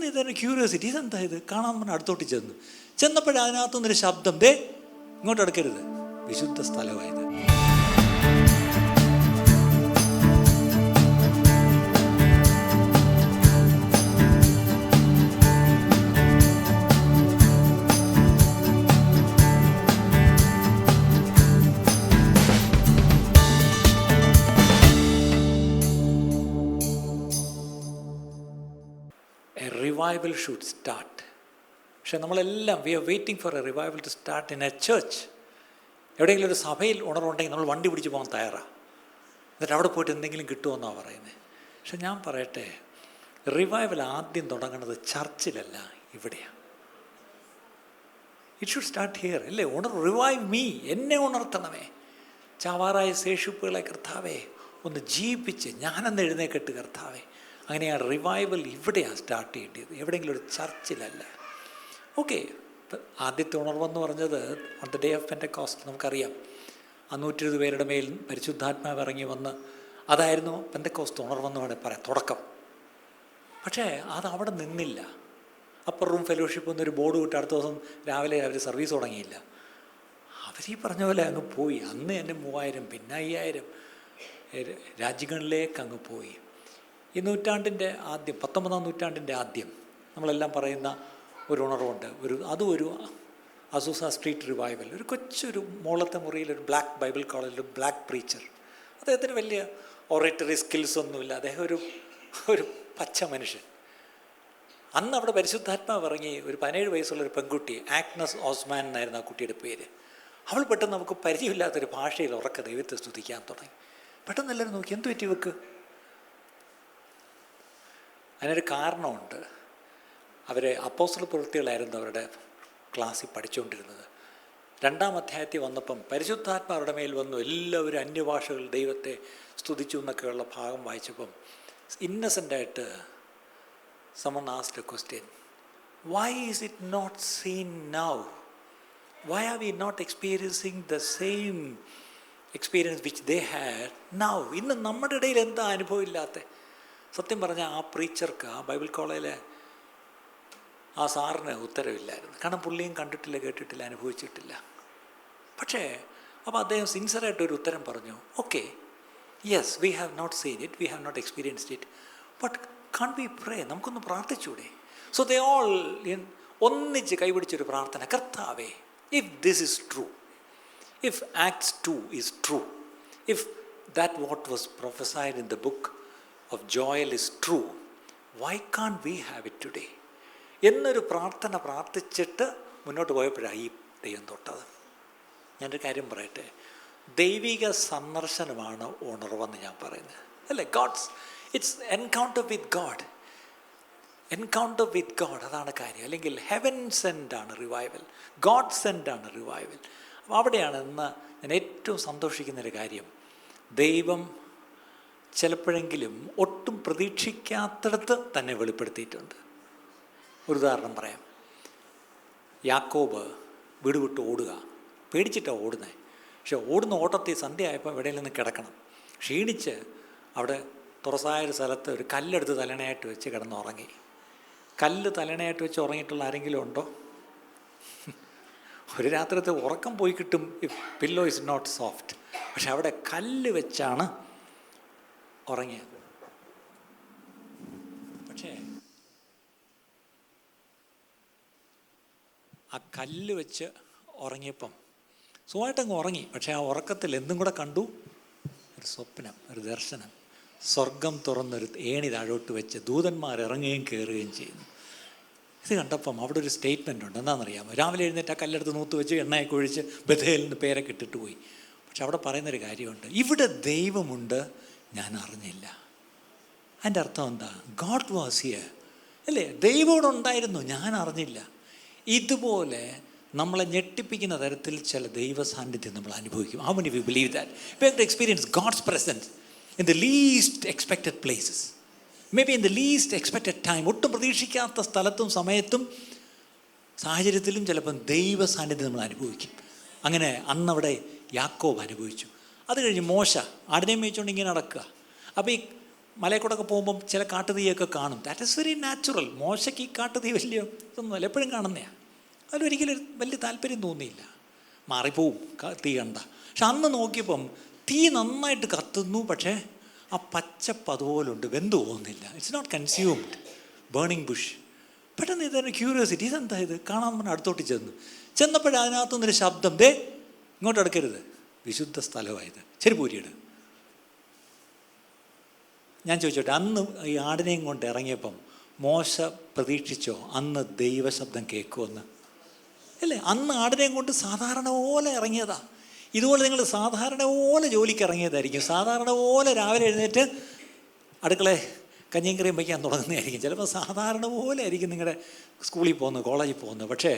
പെട്ടെന്ന് ഇതന്നെ ക്യൂരിയോസിറ്റി, ഇതെന്താ ഇത് കാണാൻ പറഞ്ഞാൽ അടുത്തോട്ട് ചെന്നപ്പോഴതിനകത്തുനിന്നൊരു ശബ്ദം, ദേ ഇങ്ങോട്ട് അടുക്കരുത്, വിശുദ്ധ സ്ഥലമായത്. Revival should start. പക്ഷെ നമ്മളെല്ലാം we are waiting for a revival to start in a church. എവിടെയെങ്കിലും ഒരു സഭയിൽ ഉണർവുണ്ടെങ്കിൽ നമ്മൾ വണ്ടി പിടിച്ച് പോകാൻ തയ്യാറാണ്. എന്നിട്ട് അവിടെ പോയിട്ട് എന്തെങ്കിലും കിട്ടുമെന്നാണ് പറയുന്നത്. പക്ഷെ ഞാൻ പറയട്ടെ, റിവൈവൽ ആദ്യം തുടങ്ങുന്നത് ചർച്ചിലല്ല, ഇവിടെയാണ്. ഇറ്റ് ഷുഡ് സ്റ്റാർട്ട് ഹിയർ, അല്ലേ? റിവൈവ് മീ, എന്നെ ഉണർത്തണമേ. ചാവാറായ ശേഷിപ്പുകളെ കർത്താവേ ഒന്ന് ജീവിപ്പിച്ച് ഞാനെന്ന് എഴുന്നേക്കെട്ട് കർത്താവേ. അങ്ങനെയാണ് റിവൈവൽ ഇവിടെയാണ് സ്റ്റാർട്ട് ചെയ്യേണ്ടത്, എവിടെയെങ്കിലും ഒരു ചർച്ചിലല്ല. ഓക്കെ, ആദ്യത്തെ ഉണർവെന്ന് പറഞ്ഞത് on the day of Pentecost നമുക്കറിയാം. 120 പേരുടെ മേൽ പരിശുദ്ധാത്മാവ് ഇറങ്ങി വന്ന്, അതായിരുന്നു പെന്തക്കോസ്റ്റ് ഉണർവെന്ന് വേണേൽ പറയാം, തുടക്കം. പക്ഷേ അത് അവിടെ നിന്നില്ല. അപ്പർ റൂം ഫെലോഷിപ്പ് എന്നൊരു ബോർഡ് വിട്ട് അടുത്ത ദിവസം രാവിലെ അവർ സർവീസ് തുടങ്ങിയില്ല. അവരീ പറഞ്ഞ പോലെ അങ്ങ് പോയി. അന്ന് തന്നെ 3000, പിന്നെ 5000 രാജ്യങ്ങളിലേക്ക് അങ്ങ് പോയി. ഈ നൂറ്റാണ്ടിൻ്റെ ആദ്യം, 19-ാം നൂറ്റാണ്ടിൻ്റെ ആദ്യം നമ്മളെല്ലാം പറയുന്ന ഒരു ഉണർവുണ്ട്. അതും ഒരു അസൂസ സ്ട്രീറ്റ് റിവൈവൽ. ഒരു കൊച്ചൊരു മോളത്തെ മുറിയിൽ ഒരു ബ്ലാക്ക് ബൈബിൾ കോളേജിൽ ഒരു ബ്ലാക്ക് പ്രീച്ചർ. അദ്ദേഹത്തിന് വലിയ ഒറേറ്ററി സ്കിൽസ് ഒന്നുമില്ല. അദ്ദേഹം ഒരു പച്ച മനുഷ്യൻ. അന്ന് അവിടെ പരിശുദ്ധാത്മാവ് ഇറങ്ങി. ഒരു 17 വയസ്സുള്ളൊരു പെൺകുട്ടി, ആഗ്നസ് ഓസ്മാൻ എന്നായിരുന്നു ആ കുട്ടിയുടെ പേര്. അവൾ പെട്ടെന്ന് നമുക്ക് പരിചയമില്ലാത്തൊരു ഭാഷയിൽ ഉറക്ക ദൈവത്തെ സ്തുതിക്കാൻ തുടങ്ങി. പെട്ടെന്ന് എല്ലാവരും നോക്കി, എന്ത് പറ്റി വെക്ക്? അതിനൊരു കാരണമുണ്ട്. അവർ അപ്പോസ്തല പ്രവൃത്തികളായിരുന്നു അവരുടെ ക്ലാസ്സിൽ പഠിച്ചുകൊണ്ടിരുന്നത്. 2-ാം അധ്യായത്തിൽ വന്നപ്പം പരിശുദ്ധാത്മാ അവരുടെ മേൽ വന്നു, എല്ലാവരും അന്യഭാഷകൾ ദൈവത്തെ സ്തുതിച്ചു എന്നൊക്കെയുള്ള ഭാഗം വായിച്ചപ്പം ഇന്നസെൻ്റായിട്ട് someone asked a question, why is it not seen now? Why are we not experiencing the same experience which they had now? ഇന്ന് നമ്മുടെ ഇടയിൽ എന്താ അനുഭവം ഇല്ലാത്ത? സത്യം പറഞ്ഞാൽ ആ പ്രീച്ചർക്ക്, ആ ബൈബിൾ കോളേജിലെ ആ സാറിന് ഉത്തരവില്ലായിരുന്നു. കാരണം പുള്ളിയും കണ്ടിട്ടില്ല, കേട്ടിട്ടില്ല, അനുഭവിച്ചിട്ടില്ല. പക്ഷേ അപ്പോൾ അദ്ദേഹം സിൻസിയറായിട്ടൊരു ഉത്തരം പറഞ്ഞു, okay, yes, we have not seen it, we have not experienced it, but can we pray? നമുക്കൊന്ന് പ്രാർത്ഥിച്ചൂടെ? സോ ദേ ഓൾ ഒന്നിച്ച് കൈപിടിച്ചൊരു പ്രാർത്ഥന, കർത്താവേ, if this is true, if Acts 2 is true, if that what was prophesied in the book of Joel is true, why can't we have it today? എന്നൊരു പ്രാർത്ഥന പ്രാർത്ഥിച്ചിട്ട് മുന്നോട്ട് പോയപ്പോഴാണ് ഈ ദൈവം തൊട്ടത്. ഞാനൊരു കാര്യം പറയട്ടെ, ദൈവിക സന്ദർശനമാണ് ഉണർവെന്ന് ഞാൻ പറയുന്നത്, അല്ലേ? It's encounter with God. Encounter with God, അതാണ് കാര്യം. അല്ലെങ്കിൽ ഹെവൻ സെൻഡ് ആണ് റിവൈവൽ, ഗോഡ് സെൻഡ് ആണ് റിവൈവൽ. അപ്പോൾ അവിടെയാണ് ഇന്ന് ഞാൻ ഏറ്റവും സന്തോഷിക്കുന്നൊരു കാര്യം. ദൈവം ചിലപ്പോഴെങ്കിലും ഒട്ടും പ്രതീക്ഷിക്കാത്തിടത്ത് തന്നെ വെളിപ്പെടുത്തിയിട്ടുണ്ട്. ഒരു ഉദാഹരണം പറയാം. യാക്കോബ് വീട് വിട്ട് ഓടുക, പേടിച്ചിട്ടാണ് ഓടുന്നത്. പക്ഷെ ഓടുന്ന ഓട്ടത്തിൽ സന്ധ്യ ആയപ്പോൾ എവിടെയിൽ നിന്ന് കിടക്കണം. ക്ഷീണിച്ച് അവിടെ തുറസായൊരു സ്ഥലത്ത് ഒരു കല്ലെടുത്ത് തലണയായിട്ട് വെച്ച് കിടന്നുറങ്ങി. കല്ല് തലണയായിട്ട് വെച്ച് ഉറങ്ങിയിട്ടുള്ള ആരെങ്കിലും ഉണ്ടോ? ഒരു രാത്രിത്തെ ഉറക്കം പോയി കിട്ടും if pillow is not soft. പക്ഷെ അവിടെ കല്ല് വെച്ചാണ് ഉറങ്ങിയത്. പക്ഷേ ആ കല്ല് വെച്ച് ഉറങ്ങിയപ്പം സുഖമായിട്ടങ്ങ് ഉറങ്ങി. പക്ഷേ ആ ഉറക്കത്തിൽ എന്തും കൂടെ കണ്ടു, ഒരു സ്വപ്നം, ഒരു ദർശനം. സ്വർഗം തുറന്നൊരു ഏണി താഴോട്ട് വെച്ച് ദൂതന്മാർ ഇറങ്ങുകയും കയറുകയും ചെയ്യുന്നു. ഇത് കണ്ടപ്പം അവിടെ ഒരു സ്റ്റേറ്റ്മെൻ്റ് ഉണ്ട്. എന്താണെന്നറിയാമോ? രാവിലെ എഴുന്നേറ്റ് ആ കല്ലെടുത്ത് നൂത്ത് വെച്ച് എണ്ണയൊക്കെ ഒഴിച്ച് ബഥേലിന് പേരൊക്കെ ഇട്ടിട്ട് പോയി. പക്ഷെ അവിടെ പറയുന്നൊരു കാര്യമുണ്ട്, ഇവിടെ ദൈവമുണ്ട്, ഞാൻ അറിഞ്ഞില്ല. അതിൻ്റെ അർത്ഥം എന്താ? ഗോഡ് വാസ് ഹിയർ, അല്ലേ? ദൈവം ഉണ്ടായിരുന്നു, ഞാൻ അറിഞ്ഞില്ല. ഇതുപോലെ നമ്മളെ ഞെട്ടിപ്പിക്കുന്ന തരത്തിൽ ചില ദൈവ സാന്നിധ്യം നമ്മൾ അനുഭവിക്കും. How many of you believe that? We have to experience God's presence in the least expected places, maybe in the least expected time. ഒട്ടും പ്രതീക്ഷിക്കാത്ത സ്ഥലത്തും സമയത്തും സാഹചര്യത്തിലും ചിലപ്പം ദൈവ സാന്നിധ്യം നമ്മൾ അനുഭവിക്കും. അങ്ങനെ അന്നവിടെ യാക്കോബ് അനുഭവിച്ചു. അത് കഴിഞ്ഞ് മോശ ആടിനെയും മേയിച്ചുകൊണ്ട് ഇങ്ങനെ നടക്കുക. അപ്പോൾ ഈ മലയിൽ പോകുമ്പം ചില കാട്ടുതീയൊക്കെ കാണും. That is very natural. മോശയ്ക്ക് ഈ കാട്ടുതീ വലിയ ഇതൊന്നുമല്ല, എപ്പോഴും കാണുന്നതാണ്. അതിലൊരിക്കലും വലിയ താല്പര്യം തോന്നിയില്ല. മാറിപ്പോവും തീ കണ്ട. പക്ഷെ അന്ന് നോക്കിയപ്പം തീ നന്നായിട്ട് കത്തുന്നു, പക്ഷേ ആ പച്ചപ്പ് അതുപോലുണ്ട്, വെന്തു പോകുന്നില്ല. It's not consumed, burning bush. പെട്ടെന്ന് ഇതൊരു ക്യൂരിയോസിറ്റി, ഇതെന്താ ഇത് കാണാൻ പറഞ്ഞാൽ അടുത്തോട്ട് ചെന്നപ്പോഴതിനകത്തുനിന്നൊരു ശബ്ദം, ദേ ഇങ്ങോട്ട് അടുക്കരുത്, വിശുദ്ധ സ്ഥലമായത്, ശരി പൂരിയിട്. ഞാൻ ചോദിച്ചോട്ടെ, അന്ന് ഈ ആടിനെയും കൊണ്ട് ഇറങ്ങിയപ്പം മോശ പ്രതീക്ഷിച്ചോ അന്ന് ദൈവശബ്ദം കേൾക്കുമെന്ന്? അല്ലേ? അന്ന് ആടിനെയും കൊണ്ട് സാധാരണ പോലെ ഇറങ്ങിയതാ. ഇതുപോലെ നിങ്ങൾ സാധാരണ പോലെ ജോലിക്ക് ഇറങ്ങിയതായിരിക്കും. സാധാരണ പോലെ രാവിലെ എഴുന്നേറ്റ് അടുക്കളെ കഞ്ഞിയും കറിയും വയ്ക്കാൻ തുടങ്ങുന്നതായിരിക്കും. ചിലപ്പോൾ സാധാരണ പോലെ ആയിരിക്കും നിങ്ങളുടെ സ്കൂളിൽ പോകുന്നത്, കോളേജിൽ പോകുന്നത്. പക്ഷേ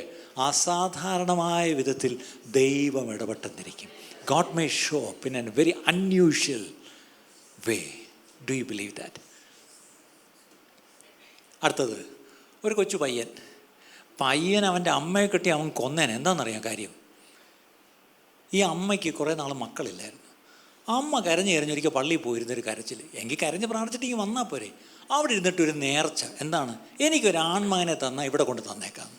അസാധാരണമായ വിധത്തിൽ ദൈവം ഇടപെട്ടെന്നിരിക്കും. God may show up in a very unusual way. Do you believe that? അടുത്തത് ഒരു കൊച്ചു പയ്യൻ അവൻ്റെ അമ്മയെ കെട്ടി അവൻ കൊന്നേനെ. എന്താണെന്നറിയാം കാര്യം? ഈ അമ്മയ്ക്ക് കുറേ നാൾ മക്കളില്ലായിരുന്നു. അമ്മ കരഞ്ഞൊരിക്കൽ പള്ളിയിൽ പോയിരുന്നൊരു കരച്ചിൽ. എങ്കിൽ കരഞ്ഞ് പ്രാർത്ഥിച്ചിട്ട് വന്നാൽ പോരെ. അവിടെ ഇരുന്നിട്ട് ഒരു നേർച്ച, എന്താണ്? എനിക്കൊരു ആൺമകനെ തന്നാൽ ഇവിടെ കൊണ്ട് തന്നേക്കാം.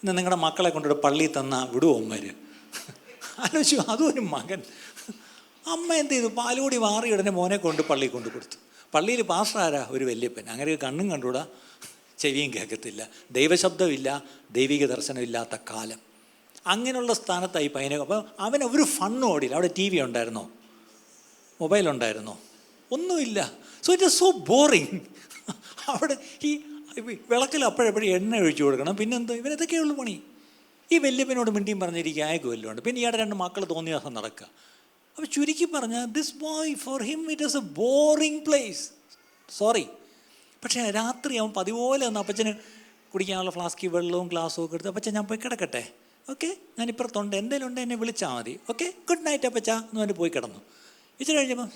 ഇന്ന് നിങ്ങളുടെ മക്കളെ കൊണ്ടൊരു പള്ളിയിൽ തന്നാൽ വിടുവോ അമ്മര്? ആലോചിച്ചു, അതും ഒരു മകൻ. അമ്മ എന്ത് ചെയ്തു? പാലുകൂടി മാറി ഉടനെ മോനെ കൊണ്ട് പള്ളിയിൽ കൊണ്ട് കൊടുത്തു. പള്ളിയിൽ പാസ്റ്റർ ആരാ? ഒരു വല്യപ്പൻ. അങ്ങനെ കണ്ണും കണ്ടുകൂടാ, ചെവിയും കേൾക്കത്തില്ല, ദൈവശബ്ദമില്ല, ദൈവിക ദർശനമില്ലാത്ത കാലം. അങ്ങനെയുള്ള സ്ഥാനത്തായി പയ്യനെ. അപ്പോൾ അവന് ഒരു ഫണ്ണും ഓടിയില്ല. അവിടെ TV ഉണ്ടായിരുന്നോ? മൊബൈൽ ഉണ്ടായിരുന്നോ? ഒന്നുമില്ല. So it is so boring. അവിടെ ഈ വിളക്കിൽ അപ്പോഴെപ്പോഴും എണ്ണ ഒഴിച്ചു കൊടുക്കണം. പിന്നെന്താ, ഇവനതൊക്കെയുള്ളൂ പണി. ഈ വല്യപ്പനോട് മിണ്ടിയും പറഞ്ഞിരിക്കുക, അയക്ക് വല്ലതുണ്ട്. പിന്നെ ഇയാളുടെ 2 മക്കൾ തോന്നിയ ദിവസം നടക്കുക. അപ്പോൾ ചുരുക്കി പറഞ്ഞാൽ this boy, for him it is a boring place. Sorry. പക്ഷേ രാത്രി അവൻ പതിപോലെ ഒന്ന് അപ്പച്ചന് കുടിക്കാനുള്ള ഫ്ലാസ്കിൽ വെള്ളവും ഗ്ലാസ്സും ഒക്കെ എടുത്ത്, അപ്പച്ച ഞാൻ പോയി കിടക്കട്ടെ, ഓക്കെ, ഞാൻ ഇപ്പുറത്തുണ്ട്, എന്തെങ്കിലും ഉണ്ട് എന്നെ വിളിച്ചാൽ മതി, ഓക്കെ, ഗുഡ് നൈറ്റ് അപ്പച്ച എന്ന് പറഞ്ഞ് പോയി കിടന്നു. ഇച്ചിരി കഴിഞ്ഞപ്പം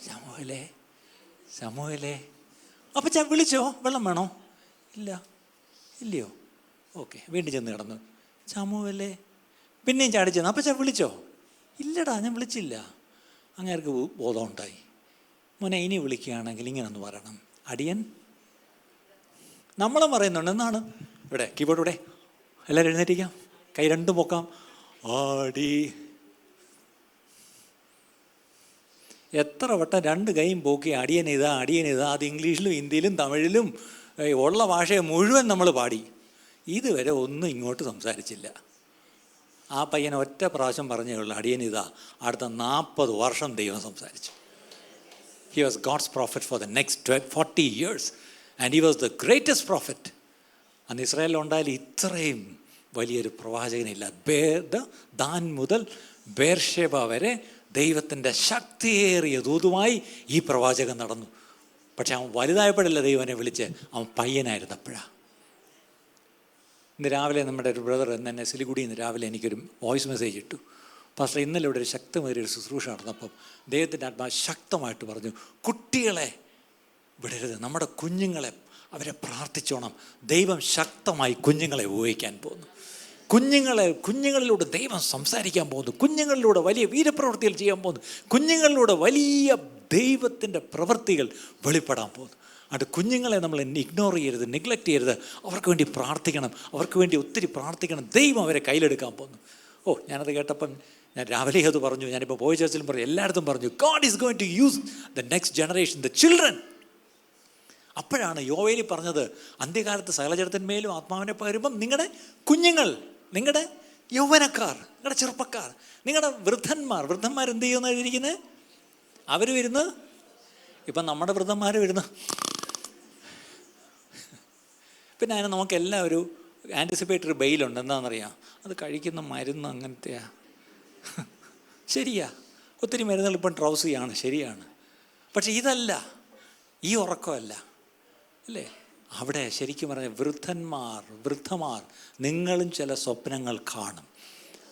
ശമുവേലേ അപ്പച്ച വിളിച്ചോ, വെള്ളം വേണോ? ഇല്ലയോ? ഓക്കെ, വീണ്ടും ചെന്ന് കിടന്നു. ശമുവേലേ, പിന്നെയും ചാടി ചെന്നു. അപ്പച്ച വിളിച്ചോ? ഇല്ലടാ, ഞാൻ വിളിച്ചില്ല. അങ്ങേർക്ക് ബോധം ഉണ്ടായി. മോനെ, ഇനി വിളിക്കുകയാണെങ്കിൽ ഇങ്ങനെ ഒന്ന് പറയണം, അടിയൻ. നമ്മളും പറയുന്നുണ്ട്, എന്താണ് ഇവിടെ കീബോർഡ്? ഇവിടെ എല്ലാവരും എഴുന്നേറ്റിരിക്കാം, കൈ രണ്ടും പൊക്കാം. ആടി. എത്ര വട്ടം 2 കൈയും പോക്കി അടിയനിതാ. അത് ഇംഗ്ലീഷിലും ഹിന്ദിയിലും തമിഴിലും ഉള്ള ഭാഷയെ മുഴുവൻ നമ്മൾ പാടി. ഇതുവരെ ഒന്നും ഇങ്ങോട്ട് സംസാരിച്ചില്ല. ആ പയ്യൻ ഒറ്റ പ്രാവശ്യം പറഞ്ഞേ ഉള്ളൂ, അടിയനിതാ. അടുത്ത 40 വർഷം ദൈവം സംസാരിച്ചു. He was God's prophet for the next 40 years and he was the greatest prophet. അന്ന് ഇസ്രായേലിലുണ്ടായാലും ഇത്രയും വലിയൊരു പ്രവാചകനില്ല. ദാൻ മുതൽ ബേർഷേബ വരെ ദൈവത്തിൻ്റെ ശക്തിയേറിയ ദൂതുമായി ഈ പ്രവാചകൻ നടന്നു. പക്ഷെ അവൻ വലുതായപ്പോഴല്ല ദൈവനെ വിളിച്ച്, അവൻ പയ്യനായിരുന്നപ്പോഴാണ്. ഇന്ന് രാവിലെ നമ്മുടെ ഒരു ബ്രദർ എന്നെ സിലിഗുഡിയിൽ നിന്ന് രാവിലെ എനിക്കൊരു വോയിസ് മെസ്സേജ് ഇട്ടു. പാസ്റ്റർ, ഇന്നലെ ഇവിടെ ഒരു ശക്തമേറിയൊരു ശുശ്രൂഷ നടന്നപ്പം ദൈവത്തിൻ്റെ ആത്മാവ് ശക്തമായിട്ട് പറഞ്ഞു, കുട്ടികളെ വിടരുത്, നമ്മുടെ കുഞ്ഞുങ്ങളെ അവരെ പ്രാർത്ഥിച്ചോണം. ദൈവം ശക്തമായി കുഞ്ഞുങ്ങളെ ഉപയോഗിക്കാൻ പോകുന്നു. കുഞ്ഞുങ്ങളിലൂടെ ദൈവം സംസാരിക്കാൻ പോകുന്നു. കുഞ്ഞുങ്ങളിലൂടെ വലിയ വീരപ്രവൃത്തികൾ ചെയ്യാൻ പോകുന്നു. കുഞ്ഞുങ്ങളിലൂടെ വലിയ ദൈവത്തിൻ്റെ പ്രവൃത്തികൾ വെളിപ്പെടാൻ പോകുന്നു. അത് കുഞ്ഞുങ്ങളെ നമ്മൾ ഇഗ്നോർ ചെയ്യരുത്, നെഗ്ലക്റ്റ് ചെയ്യരുത്. അവർക്ക് വേണ്ടി പ്രാർത്ഥിക്കണം, അവർക്ക് വേണ്ടി ഒത്തിരി പ്രാർത്ഥിക്കണം. ദൈവം അവരെ കയ്യിലെടുക്കാൻ പോകുന്നു. ഞാനത് കേട്ടപ്പം ഞാൻ രാവിലെ അത് പറഞ്ഞു, ഞാനിപ്പോൾ പോയ ചർച്ചിലും പറഞ്ഞു, എല്ലായിടത്തും പറഞ്ഞു, God is going to use the next generation, the children. അപ്പോഴാണ് യോവേലി പറഞ്ഞത്, അന്ത്യകാലത്ത് സകലജഡത്തിന്മേലും ആത്മാവിനെ പകരുമ്പം നിങ്ങളുടെ കുഞ്ഞുങ്ങൾ, നിങ്ങളുടെ യൗവനക്കാർ, നിങ്ങളുടെ ചെറുപ്പക്കാർ, നിങ്ങളുടെ വൃദ്ധന്മാർ എന്ത് ചെയ്യുമെന്ന് എഴുതിയിരിക്കുന്നത്? അവർ വരുന്ന, ഇപ്പം നമ്മുടെ വൃദ്ധന്മാർ വരുന്ന. പിന്നെ അതിന് നമുക്കെല്ലാം ഒരു ആൻറ്റിസിപ്പേറ്ററി ബെയിലുണ്ട്. എന്താണെന്നറിയാം? അത് കഴിക്കുന്ന മരുന്ന് അങ്ങനത്തെയാ. ശരിയാ, ഒത്തിരി മരുന്നുകൾ ഇപ്പം ട്രൗസ് ചെയ്യാണ്, ശരിയാണ്. പക്ഷെ ഇതല്ല, ഈ ഉറക്കമല്ല, അല്ലേ? അവിടെ ശരിക്കും പറഞ്ഞാൽ വൃദ്ധമാർ നിങ്ങളും ചില സ്വപ്നങ്ങൾ കാണും.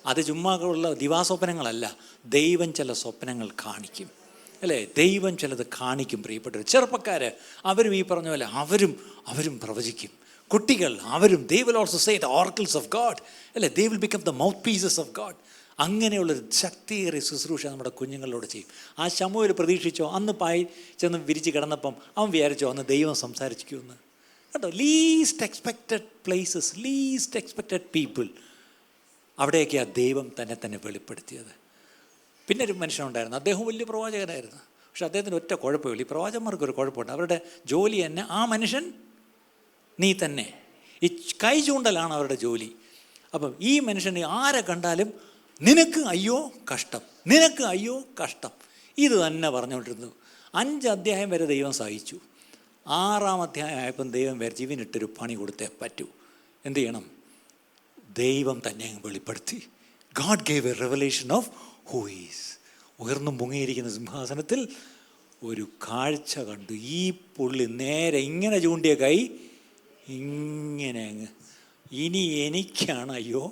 അത് ചുമ്മാ ഉള്ള ദിവാസ്വപ്നങ്ങളല്ല, ദൈവം ചില സ്വപ്നങ്ങൾ കാണിക്കും, അല്ലേ? ദൈവം ചിലത് കാണിക്കും. പ്രിയപ്പെട്ടവർ, ചെറുപ്പക്കാർ അവരും ഈ പറഞ്ഞ പോലെ അവരും പ്രവചിക്കും. കുട്ടികൾ അവരും, they will also say the oracles of God, അല്ലേ? They will become the mouthpieces of God. അങ്ങനെയുള്ളൊരു ശക്തിയേറിയ ശുശ്രൂഷ നമ്മുടെ കുഞ്ഞുങ്ങളോട് ചെയ്യും. ആ ശമൂവേൽ പ്രതീക്ഷിച്ചോ? അന്ന് പായി ചെന്ന് വിരിച്ച് കിടന്നപ്പം അവൻ വിചാരിച്ചോ അന്ന് ദൈവം സംസാരിക്കുമെന്ന്? കേട്ടോ, least expected places, least expected people, അവിടെയൊക്കെയാണ് ദൈവം തന്നെ വെളിപ്പെടുത്തിയത്. പിന്നെ ഒരു മനുഷ്യനുണ്ടായിരുന്നു, അദ്ദേഹം വലിയ പ്രവാചകനായിരുന്നു. പക്ഷെ അദ്ദേഹത്തിന് ഒറ്റ കുഴപ്പമില്ല. ഈ പ്രവാചകന്മാർക്കൊരു കുഴപ്പമുണ്ട്, അവരുടെ ജോലി തന്നെ ആ മനുഷ്യൻ നീ തന്നെ. ഈ കൈ ചൂണ്ടലാണ് അവരുടെ ജോലി. അപ്പം ഈ മനുഷ്യനെ ആരെ കണ്ടാലും നിനക്ക് അയ്യോ കഷ്ടം, നിനക്ക് അയ്യോ കഷ്ടം, ഇത് തന്നെ പറഞ്ഞുകൊണ്ടിരുന്നു. 5 അധ്യായം വരെ ദൈവം സഹിച്ചു. 6-ാം അധ്യായം ആയപ്പം ദൈവം വരെ ജീവനിട്ടൊരു പണി കൊടുത്തേ പറ്റൂ. എന്ത് ചെയ്യണം? ദൈവം തന്നെ വെളിപ്പെടുത്തി. God gave a revelation of who is. ഉയർന്നും പൊങ്ങിയിരിക്കുന്ന സിംഹാസനത്തിൽ ഒരു കാഴ്ച കണ്ടു. ഈ പുള്ളി നേരെ ഇങ്ങനെ ചൂണ്ടിയ കൈ ഇങ്ങനെ അങ്ങ്, ഇനി എനിക്കാണ് അയ്യോ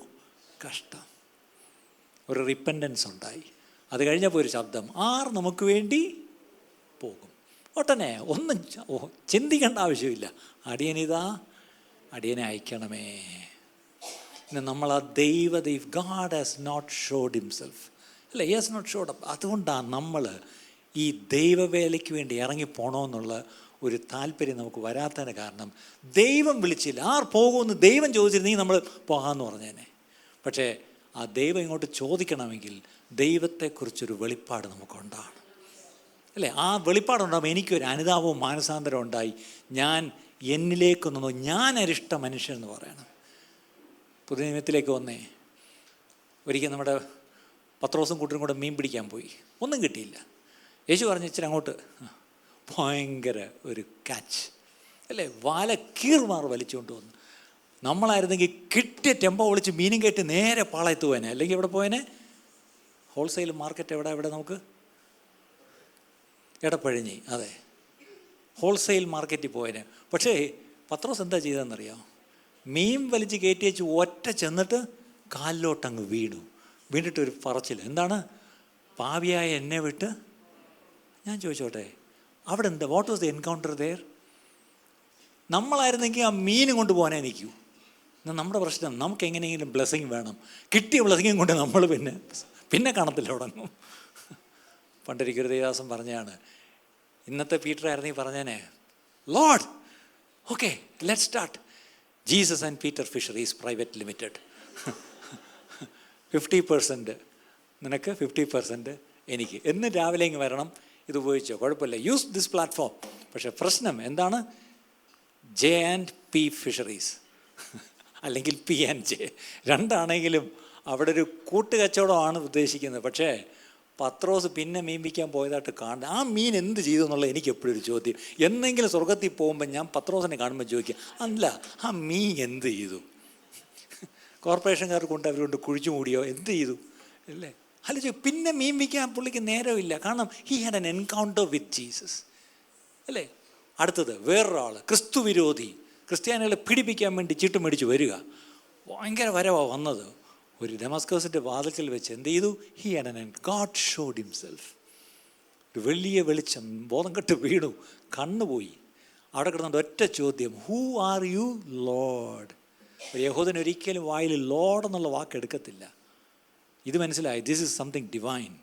കഷ്ടം. ഒരു റിപ്പൻറ്റൻസ് ഉണ്ടായി. അത് കഴിഞ്ഞപ്പോൾ ഒരു ശബ്ദം, ആർ നമുക്ക് വേണ്ടി പോകും. ഒട്ടനെ ഒന്നും ചിന്തിക്കേണ്ട ആവശ്യമില്ല, അടിയനെ അയക്കണമേ. നമ്മൾ ആ if God has not showed himself, അല്ലേ, he has not showed up. അതുകൊണ്ടാണ് നമ്മൾ ഈ ദൈവവേലയ്ക്ക് വേണ്ടി ഇറങ്ങിപ്പോണമെന്നുള്ള ഒരു താല്പര്യം നമുക്ക് വരാത്തതിന് കാരണം, ദൈവം വിളിച്ചില്ല. ആർ പോകുമെന്ന് ദൈവം ചോദിച്ചിരുന്നെങ്കിൽ നമ്മൾ പോകാമെന്ന് പറഞ്ഞേനെ. പക്ഷേ ആ ദൈവം ഇങ്ങോട്ട് ചോദിക്കണമെങ്കിൽ ദൈവത്തെക്കുറിച്ചൊരു വെളിപ്പാട് നമുക്കുണ്ടാകണം, അല്ലേ? ആ വെളിപ്പാടുണ്ടാകുമ്പോൾ എനിക്കൊരു അനുതാപവും മാനസാന്തരവും ഉണ്ടായി. ഞാൻ എന്നിലേക്കൊന്നു, ഞാൻ അരിഷ്ട മനുഷ്യൻ എന്ന് പറയണം. പുതിയ നിയമത്തിലേക്ക് വന്നേ. ഒരിക്കൽ നമ്മുടെ പത്രോസും കൂട്ടരും കൂടെ മീൻ പിടിക്കാൻ പോയി, ഒന്നും കിട്ടിയില്ല. യേശു പറഞ്ഞു ഇച്ചിരി അങ്ങോട്ട്, ഭയങ്കര ഒരു കാച്ച്, അല്ലേ, വല കീർമാർ വലിച്ചുകൊണ്ട് വന്നു. നമ്മളായിരുന്നെങ്കിൽ കിട്ടിയ ടെമ്പോ വിളിച്ച് മീനും കയറ്റി നേരെ പാളയത്ത് പോയനെ, അല്ലെങ്കിൽ എവിടെ പോയനെ? ഹോൾസെയിൽ മാർക്കറ്റ് എവിടെ നമുക്ക്? എടപ്പഴിഞ്ഞി, അതെ, ഹോൾസെയിൽ മാർക്കറ്റിൽ പോയനെ. പക്ഷേ പത്രോസ് എന്താ ചെയ്തതെന്നറിയാം? മീൻ വലിച്ച് കയറ്റി വെച്ച് ഒറ്റ ചെന്നിട്ട് കാലിലോട്ടങ്ങ് വീണിട്ടൊരു പറച്ചിൽ, എന്താണ്? പാവിയായ എന്നെ വിട്ട്. ഞാൻ ചോദിച്ചോട്ടെ, അവിടെ എന്താ, what was the encounter there? നമ്മളായിരുന്നെങ്കിൽ ആ മീനും കൊണ്ട് പോകാനേ നിൽക്കൂ. എന്നാൽ നമ്മുടെ പ്രശ്നം, നമുക്ക് എങ്ങനെയെങ്കിലും ബ്ലെസ്സിങ് വേണം. കിട്ടിയ ബ്ലെസ്സിങ്ങും കൊണ്ട് നമ്മൾ പിന്നെ കാണത്തില്ല, തുടങ്ങും. പണ്ടൊരിക്കൊരു ദേവദാസൻ പറഞ്ഞാണ്, ഇന്നത്തെ പീറ്റർ ആയിരുന്നെങ്കിൽ പറഞ്ഞേനെ, Lord okay let's start Jesus and Peter fisheries private limited, 50% നിനക്ക്, 50% എനിക്ക്. എന്ന് രാവിലെ ഇങ്ങ് വരണം, ഇത് ഉപയോഗിച്ചോ, കുഴപ്പമില്ല, യൂസ് ദിസ് പ്ലാറ്റ്ഫോം. പക്ഷേ പ്രശ്നം എന്താണ്? J&P ഫിഷറീസ് അല്ലെങ്കിൽ P&J, രണ്ടാണെങ്കിലും അവിടെ ഒരു കൂട്ടുകച്ചവടമാണ് ഉദ്ദേശിക്കുന്നത്. പക്ഷേ പത്രോസ് പിന്നെ മീൻ പിടിക്കാൻ പോയതായിട്ട് കാണുന്നത്, ആ മീൻ എന്ത് ചെയ്തു എന്നുള്ളത് എനിക്ക് എപ്പോഴും ഒരു ചോദ്യം. എന്നെങ്കിലും സ്വർഗത്തിൽ പോകുമ്പോൾ ഞാൻ പത്രോസിനെ കാണുമ്പോൾ ചോദിക്കുക, അല്ല ആ മീൻ എന്ത് ചെയ്തു? കോർപ്പറേഷൻകാർ കൊണ്ട് അവരുകൊണ്ട് കുഴിച്ചു മൂടിയോ, എന്ത് ചെയ്തു, അല്ലേ? അല്ല, പിന്നെ മീൻ പിടിക്കാൻ പുള്ളിക്ക് നേരമില്ല. കാരണം he had N encounter with Jesus, അല്ലേ? അടുത്തത് വേറൊരാൾ, ക്രിസ്തു വിരോധി, ക്രിസ്ത്യാനികളെ പീഡിപ്പിക്കാൻ വേണ്ടി ചീട്ട് മേടിച്ച് വരിക. ഭയങ്കര വരവാണ് വന്നത്. ഒരു ഡെമസ്കസിൻ്റെ വാതിൽക്കൽ വെച്ച് എന്ത് ചെയ്തു? He had an god showed himself. ഒരു വലിയ വെളിച്ചം, ബോധം കെട്ട് വീണു, കണ്ണുപോയി. അവിടെ കിടന്നുണ്ട് ഒറ്റ ചോദ്യം, ഹൂ ആർ യു ലോർഡ്? ഒരു യഹൂദൻ ഒരിക്കലും വായിൽ ലോർഡ് എന്നുള്ള വാക്ക് എടുക്കത്തില്ല. ഇത് മനസ്സിലായി, ദിസ് ഈസ് സംതിങ് ഡിവൈൻ.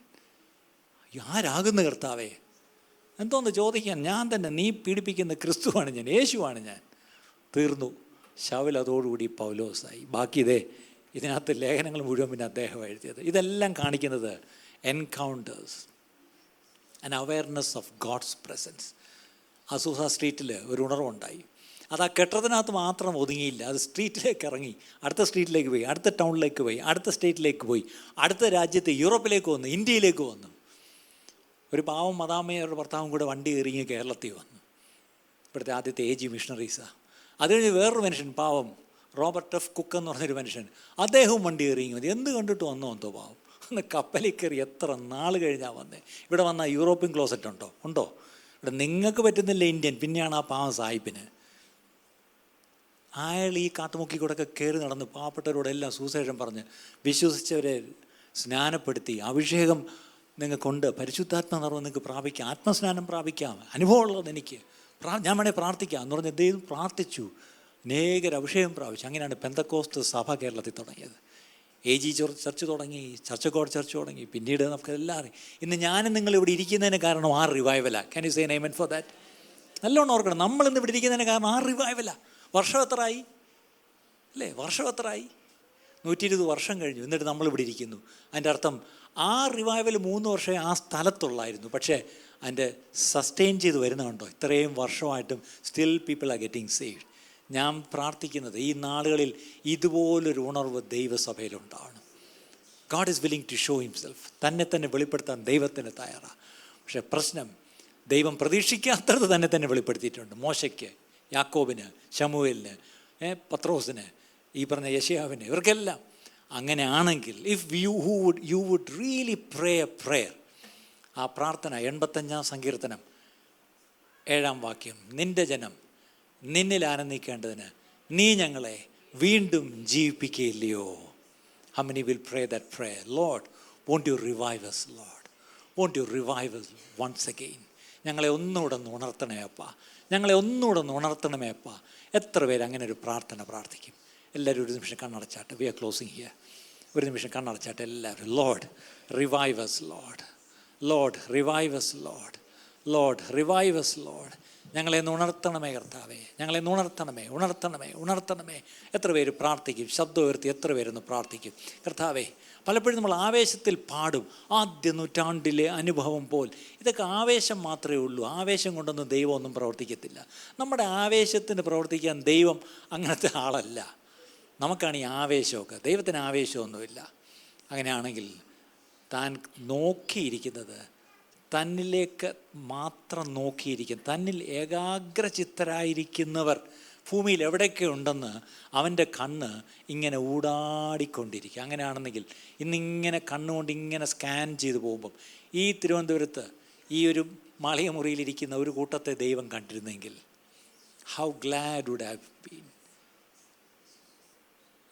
ആരാകുന്ന കർത്താവേ? എന്തോന്ന് ചോദിക്കാൻ? ഞാൻ തന്നെ, നീ പീഡിപ്പിക്കുന്ന ക്രിസ്തുവാണ് ഞാൻ, യേശുവാണ് ഞാൻ. തീർന്നു. ശൗൽ അതോടുകൂടി പൗലോസായി. ബാക്കി ഇതിനകത്ത് ലേഖനങ്ങൾ മുഴുവൻ പിന്നെ അദ്ദേഹം എഴുതിയത്. ഇതെല്ലാം കാണിക്കുന്നത് encounters and awareness of God's presence. Azusa സ്ട്രീറ്റിൽ ഒരു ഉണർവുണ്ടായി. അത് ആ കെട്ടിടത്തിനകത്ത് മാത്രം ഒതുങ്ങിയില്ല, അത് സ്ട്രീറ്റിലേക്ക് ഇറങ്ങി, അടുത്ത സ്ട്രീറ്റിലേക്ക് പോയി, അടുത്ത ടൗണിലേക്ക് പോയി, അടുത്ത സ്റ്റേറ്റിലേക്ക് പോയി, അടുത്ത രാജ്യത്ത്, യൂറോപ്പിലേക്ക് വന്നു, ഇന്ത്യയിലേക്ക് വന്നു. ഒരു പാവം മദാമ്മയുടെ ഭർത്താവും കൂടെ വണ്ടി കയറി കേരളത്തിൽ വന്നു. ഇവിടുത്തെ ആദ്യത്തെ AG മിഷണറീസാണ്. അത് കഴിഞ്ഞ് വേറൊരു മനുഷ്യൻ, പാവം റോബർട്ട് F. കുക്ക് എന്ന് പറഞ്ഞൊരു മനുഷ്യൻ, അദ്ദേഹവും വണ്ടി കയറി മതി. എന്ത് കണ്ടിട്ട് വന്നോ എന്തോ പാവം. അന്ന് കപ്പലിൽ കയറി എത്ര നാൾ കഴിഞ്ഞാൽ വന്നേ. ഇവിടെ വന്നാൽ യൂറോപ്യൻ ക്ലോസറ്റ് ഉണ്ടോ? ഇവിടെ നിങ്ങൾക്ക് പറ്റുന്നില്ല ഇന്ത്യൻ, പിന്നെയാണ് ആ പാവം സായിപ്പിന്. അയാൾ ഈ കാട്ടുമുക്കി കൂടെ ഒക്കെ കയറി നടന്ന് പാവപ്പെട്ടവരോടെല്ലാം സുവിശേഷം പറഞ്ഞ് വിശ്വസിച്ചവരെ സ്നാനപ്പെടുത്തി, അഭിഷേകം നിങ്ങൾക്കുണ്ട്, പരിശുദ്ധാത്മ നിറവ് നിങ്ങൾക്ക് പ്രാപിക്കാം, ആത്മസ്നാനം പ്രാപിക്കാം, അനുഭവമുള്ളത് എനിക്ക്, ഞാൻ വേണേൽ പ്രാർത്ഥിക്കാം എന്ന് പറഞ്ഞ് ദൈവം പ്രാർത്ഥിച്ചു. അനേകർ അഭിഷേകം പ്രാപിച്ചു. അങ്ങനെയാണ് പെന്തക്കോസ്ത് സഭ കേരളത്തിൽ തുടങ്ങിയത്. AG ചർച്ച് തുടങ്ങി, ചർച്ച് ഓഫ് ഗോഡ് ചർച്ച് തുടങ്ങി, പിന്നീട് നമുക്കെല്ലാം അറിയാം. ഇന്ന് ഞാനും നിങ്ങളിവിടെ ഇരിക്കുന്നതിന് കാരണം ആ റിവൈവലാണ്. Can you say an amen for that? നല്ലോണം ഓർക്കണം, നമ്മളിന്ന് ഇവിടെ ഇരിക്കുന്നതിന് കാരണം ആ റിവൈവലാണ്. വർഷം എത്രയായി അല്ലേ? വർഷം എത്രയായി? 120 വർഷം കഴിഞ്ഞു. എന്നിട്ട് നമ്മളിവിടെ ഇരിക്കുന്നു. അതിൻ്റെ അർത്ഥം ആ റിവൈവൽ 3 വർഷമേ ആ സ്ഥലത്തുള്ളായിരുന്നു. പക്ഷേ അതിൻ്റെ സസ്റ്റെയിൻ ചെയ്ത് വരുന്നുണ്ടോ? ഇത്രയും വർഷമായിട്ടും still people are getting saved. ഞാൻ പ്രാർത്ഥിക്കുന്നത് ഈ നാളുകളിൽ ഇതുപോലൊരു ഉണർവ് ദൈവസഭയിലുണ്ടാവണം. God is willing to show himself. തന്നെ വെളിപ്പെടുത്താൻ ദൈവത്തിന് തയ്യാറാണ്. പക്ഷേ പ്രശ്നം, ദൈവം പ്രതീക്ഷിക്കാത്തത് തന്നെ വെളിപ്പെടുത്തിയിട്ടുണ്ട്. മോശയ്ക്ക്, യാക്കോബിന്, ശമൂവേലിന്, പത്രോസിന്, ഈ പറഞ്ഞ യെശയ്യാവിന്, ഇവർക്കെല്ലാം. അങ്ങനെയാണെങ്കിൽ if you would really pray a prayer, ആ പ്രാർത്ഥന 85-ാം സങ്കീർത്തനം 7-ാം വാക്യം, നിൻ്റെ ജനം നിന്നിൽ ആനന്ദിക്കേണ്ടതിന് നീ ഞങ്ങളെ വീണ്ടും ജീവിപ്പിക്കുകയില്ലയോ? How many will pray that prayer? Lord, won't you revive us, Lord? Won't you revive us once again? ഞങ്ങളെ ഒന്നുകൂടെ ഒന്ന് ഉണർത്തണേ അപ്പാ, ഞങ്ങളെ ഒന്നുകൂടെ ഒന്ന് ഉണർത്തണമേ അപ്പാ. എത്ര പേര് അങ്ങനെ ഒരു പ്രാർത്ഥന പ്രാർത്ഥിക്കും? എല്ലാവരും ഒരു നിമിഷം കണ്ണടച്ചാട്ട്. We are closing here. ഒരു നിമിഷം കണ്ണടച്ചാട്ട് എല്ലാവരും. Lord revive us, Lord. Lord revive us, Lord. Lord revive us, Lord. ഞങ്ങളെ ഉണർത്തണമേ കർത്താവേ, ഞങ്ങളെ ഉണർത്തണമേ. എത്ര പേര് പ്രാർത്ഥിക്കും? ശബ്ദം ഉയർത്തി എത്ര പേരൊന്ന് പ്രാർത്ഥിക്കും? കർത്താവേ, പലപ്പോഴും നമ്മൾ ആവേശത്തിൽ പാടും, ആദ്യ നൂറ്റാണ്ടിലെ അനുഭവം പോൽ. ഇതൊക്കെ ആവേശം മാത്രമേ ഉള്ളൂ. ആവേശം കൊണ്ടൊന്നും ദൈവമൊന്നും പ്രവർത്തിക്കത്തില്ല. നമ്മുടെ ആവേശത്തിന് പ്രവർത്തിക്കാൻ ദൈവം അങ്ങനത്തെ ആളല്ല. നമുക്കാണ് ഈ ആവേശമൊക്കെ. ദൈവത്തിന് ആവേശമൊന്നുമില്ല. അങ്ങനെയാണെങ്കിൽ താൻ നോക്കിയിരിക്കുന്നത്, തന്നിലേക്ക് മാത്രം നോക്കിയിരിക്കും, തന്നിൽ ഏകാഗ്രചിത്തരായിരിക്കുന്നവർ ഭൂമിയിൽ എവിടെയൊക്കെ ഉണ്ടെന്ന് അവൻ്റെ കണ്ണ് ഇങ്ങനെ ഊടാടിക്കൊണ്ടിരിക്കും. അങ്ങനെയാണെന്നെങ്കിൽ ഇന്നിങ്ങനെ കണ്ണുകൊണ്ട് ഇങ്ങനെ സ്കാൻ ചെയ്ത് പോകുമ്പം ഈ തിരുവനന്തപുരത്ത് ഈ ഒരു മാളിക മുറിയിലിരിക്കുന്ന ഒരു കൂട്ടത്തെ ദൈവം കണ്ടിരുന്നെങ്കിൽ how glad would have been.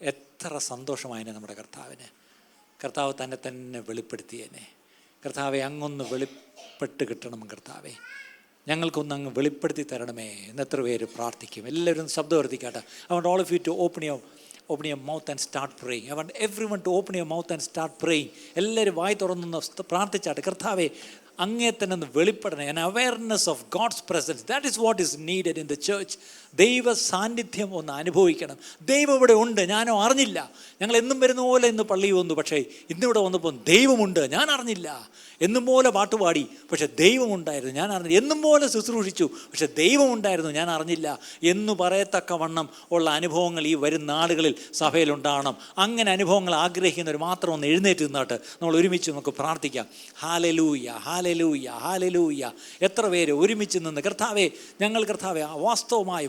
എത്ര സന്തോഷമായനെ നമ്മുടെ കർത്താവിന്. കർത്താവ് തന്നെ വെളിപ്പെടുത്തിയേനെ. കർത്താവെ, അങ്ങൊന്ന് വെളിപ്പെട്ട് കിട്ടണം കർത്താവെ, ഞങ്ങൾക്കൊന്ന് അങ്ങ് വെളിപ്പെടുത്തി തരണമേ എന്ന് എത്ര പേര് പ്രാർത്ഥിക്കും? എല്ലാവരും ശബ്ദം ഉയർത്തിക്കാട്ടെ. I want all of you to open your mouth and start praying. I want everyone to open your mouth and start praying. എല്ലാവരും വായി തുറന്നൊന്ന് പ്രാർത്ഥിച്ചാട്ടെ. കർത്താവെ, അങ്ങേ തന്നെ ഒന്ന് വെളിപ്പെടണേ. an awareness of God's presence, that is what is needed in the church. ദൈവ സാന്നിധ്യം ഒന്ന് അനുഭവിക്കണം. ദൈവം ഇവിടെ ഉണ്ട്, ഞാനോ അറിഞ്ഞില്ല. ഞങ്ങൾ എന്നും വരുന്ന പോലെ ഇന്ന് പള്ളിയിൽ വന്നു, പക്ഷേ ഇന്നിവിടെ വന്നപ്പോൾ ദൈവമുണ്ട്, ഞാൻ അറിഞ്ഞില്ല. എന്നും പോലെ പാട്ടുപാടി, പക്ഷെ ദൈവമുണ്ടായിരുന്നു, ഞാൻ അറിഞ്ഞില്ല. എന്നും പോലെ ശുശ്രൂഷിച്ചു, പക്ഷെ ദൈവമുണ്ടായിരുന്നു, ഞാൻ അറിഞ്ഞില്ല എന്ന് പറയത്തക്കവണ്ണം ഉള്ള അനുഭവങ്ങൾ ഈ വരും നാളുകളിൽ സഭയിലുണ്ടാകണം. അങ്ങനെ അനുഭവങ്ങൾ ആഗ്രഹിക്കുന്നവർ മാത്രം ഒന്ന് എഴുന്നേറ്റ് നിന്നിട്ട് നമ്മൾ ഒരുമിച്ച് നമുക്ക് പ്രാർത്ഥിക്കാം. Hallelujah, hallelujah, hallelujah. എത്ര പേര് ഒരുമിച്ച് നിന്ന് കർത്താവെ, ഞങ്ങൾ കർത്താവെ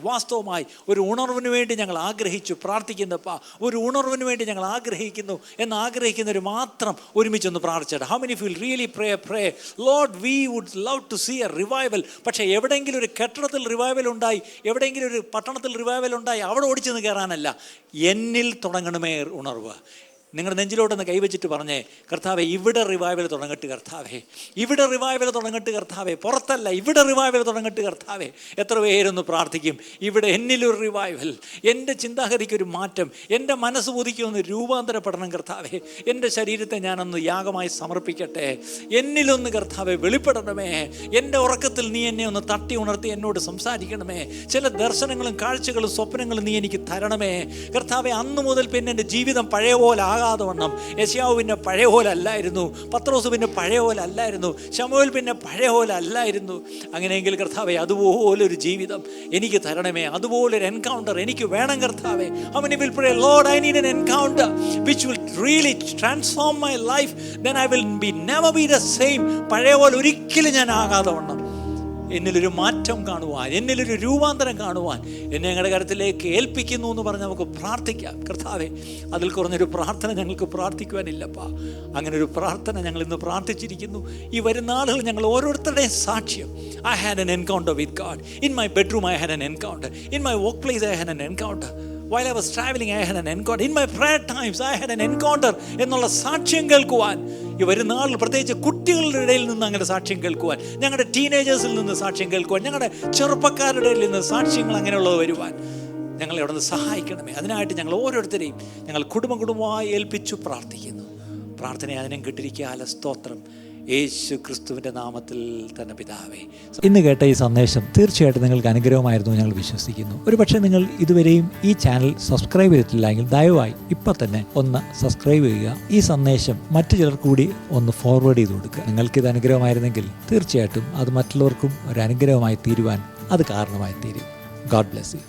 വാസ്തവമായി ഒരു ഉണർവിന് വേണ്ടി ഞങ്ങൾ ആഗ്രഹിച്ചു പ്രാർത്ഥിക്കുന്നപ്പാ, ഒരു ഉണർവിന് വേണ്ടി ഞങ്ങൾ ആഗ്രഹിക്കുന്നു എന്ന് ആഗ്രഹിക്കുന്നവർ മാത്രം ഒരുമിച്ചൊന്ന് പ്രാർത്ഥിച്ചേട്ടെ. How many feel really pray, Lord, we would love to see a revival. പക്ഷേ എവിടെയെങ്കിലും ഒരു കെട്ടിടത്തിൽ റിവൈവൽ ഉണ്ടായി, എവിടെയെങ്കിലും ഒരു പട്ടണത്തിൽ റിവൈവൽ ഉണ്ടായി അവിടെ ഓടിച്ചെന്ന് കയറാനല്ല, എന്നിൽ തുടങ്ങണമേ ഉണർവ്. നിങ്ങളുടെ നെഞ്ചിലോട്ടൊന്ന് കൈവച്ചിട്ട് പറഞ്ഞേ, കർത്താവെ, ഇവിടെ റിവൈവൽ തുടങ്ങട്ട് കർത്താവേ, ഇവിടെ റിവൈവൽ തുടങ്ങട്ട് കർത്താവേ, പുറത്തല്ല, ഇവിടെ റിവൈവൽ തുടങ്ങട്ട് കർത്താവേ. എത്ര പേരൊന്ന് പ്രാർത്ഥിക്കും? ഇവിടെ എന്നിലൊരു റിവൈവൽ, എൻ്റെ ചിന്താഗതിക്കൊരു മാറ്റം, എൻ്റെ മനസ്സ് പുതുക്കിയൊന്ന് രൂപാന്തരപ്പെടണം കർത്താവേ. എൻ്റെ ശരീരത്തെ ഞാനൊന്ന് യാഗമായി സമർപ്പിക്കട്ടെ. എന്നിലൊന്ന് കർത്താവെ വെളിപ്പെടണമേ. എൻ്റെ ഉറക്കത്തിൽ നീ എന്നെ ഒന്ന് തട്ടി ഉണർത്തി എന്നോട് സംസാരിക്കണമേ. ചില ദർശനങ്ങളും കാഴ്ചകളും സ്വപ്നങ്ങളും നീ എനിക്ക് തരണമേ കർത്താവെ. അന്നു മുതൽ പിന്നെ എൻ്റെ ജീവിതം പഴയ പോലെ ആകാതെ വണ്ണം. യെശയ്യാവ് പിന്നെ പഴയ പോലെ അല്ലായിരുന്നു, പത്രോസ് പിന്നെ പഴയ പോലെ അല്ലായിരുന്നു, ശമൂവേൽ പിന്നെ പഴയ പോലെ അല്ലായിരുന്നു. അങ്ങനെയെങ്കിൽ കർത്താവെ, അതുപോലൊരു ജീവിതം എനിക്ക് തരണമേ, അതുപോലൊരു എൻകൗണ്ടർ എനിക്ക് വേണം കർത്താവെ. How many will pray, Lord, I need an encounter which will really transform my life, then I will never be the same. പഴയ പോലെ ഒരിക്കലും ഞാൻ ആകാതെ വണ്ണം എന്നിലൊരു മാറ്റം കാണുവാൻ, എന്നിലൊരു രൂപാന്തരം കാണുവാൻ എന്നെ ഞങ്ങളുടെ കരത്തിലേക്ക് ഏൽപ്പിക്കുന്നു എന്ന് പറഞ്ഞ് നമുക്ക് പ്രാർത്ഥിക്കാം. കർത്താവെ, അതിൽ കുറഞ്ഞൊരു പ്രാർത്ഥന ഞങ്ങൾക്ക് പ്രാർത്ഥിക്കുവാനില്ലപ്പാ. അങ്ങനെ ഒരു പ്രാർത്ഥന ഞങ്ങൾ ഇന്ന് പ്രാർത്ഥിച്ചിരിക്കുന്നു. ഈ വരുന്ന ആളുകൾ ഞങ്ങൾ ഓരോരുത്തരുടെയും സാക്ഷ്യം. I had an encounter with God. In my bedroom I had an encounter. In my workplace I had an encounter. While I was traveling I had an encounter. In my prayer times I had an encounter എന്നുള്ള സാക്ഷ്യം കേൾക്കുവാൻ ഈ വരുന്ന ആളുകൾ, പ്രത്യേകിച്ച് കുട്ടികളുടെ ഇടയിൽ നിന്ന് അങ്ങനെ സാക്ഷ്യം കേൾക്കുവാൻ, ഞങ്ങളുടെ ടീനേജേഴ്സിൽ നിന്ന് സാക്ഷ്യം കേൾക്കുവാൻ, ഞങ്ങളുടെ ചെറുപ്പക്കാരുടെ ഇടയിൽ നിന്ന് സാക്ഷ്യങ്ങൾ അങ്ങനെയുള്ളത് വരുവാൻ ഞങ്ങളെ അവിടെ നിന്ന് സഹായിക്കണമേ. അതിനായിട്ട് ഞങ്ങൾ ഓരോരുത്തരെയും ഞങ്ങൾ കുടുംബമായി ഏൽപ്പിച്ചു പ്രാർത്ഥിക്കുന്നു. പ്രാർത്ഥനയെ അതിനും കിട്ടിയിരിക്കുക. സ്തോത്രം, യേശു ക്രിസ്തുവിൻ്റെ നാമത്തിൽ തന്നെ പിതാവേ. ഇന്ന് കേട്ട ഈ സന്ദേശം തീർച്ചയായിട്ടും നിങ്ങൾക്ക് അനുഗ്രഹമായിരുന്നു ഞങ്ങൾ വിശ്വസിക്കുന്നു. ഒരു പക്ഷേ നിങ്ങൾ ഇതുവരെയും ഈ ചാനൽ സബ്സ്ക്രൈബ് ചെയ്തിട്ടില്ലെങ്കിൽ ദയവായി ഇപ്പം തന്നെ ഒന്ന് സബ്സ്ക്രൈബ് ചെയ്യുക. ഈ സന്ദേശം മറ്റു ചിലർ കൂടി ഒന്ന് ഫോർവേഡ് ചെയ്ത് കൊടുക്കുക. നിങ്ങൾക്കിത് അനുഗ്രഹമായിരുന്നെങ്കിൽ തീർച്ചയായിട്ടും അത് മറ്റുള്ളവർക്കും ഒരു അനുഗ്രഹമായി തീരുവാൻ അത് കാരണമായി തീരും. God bless you.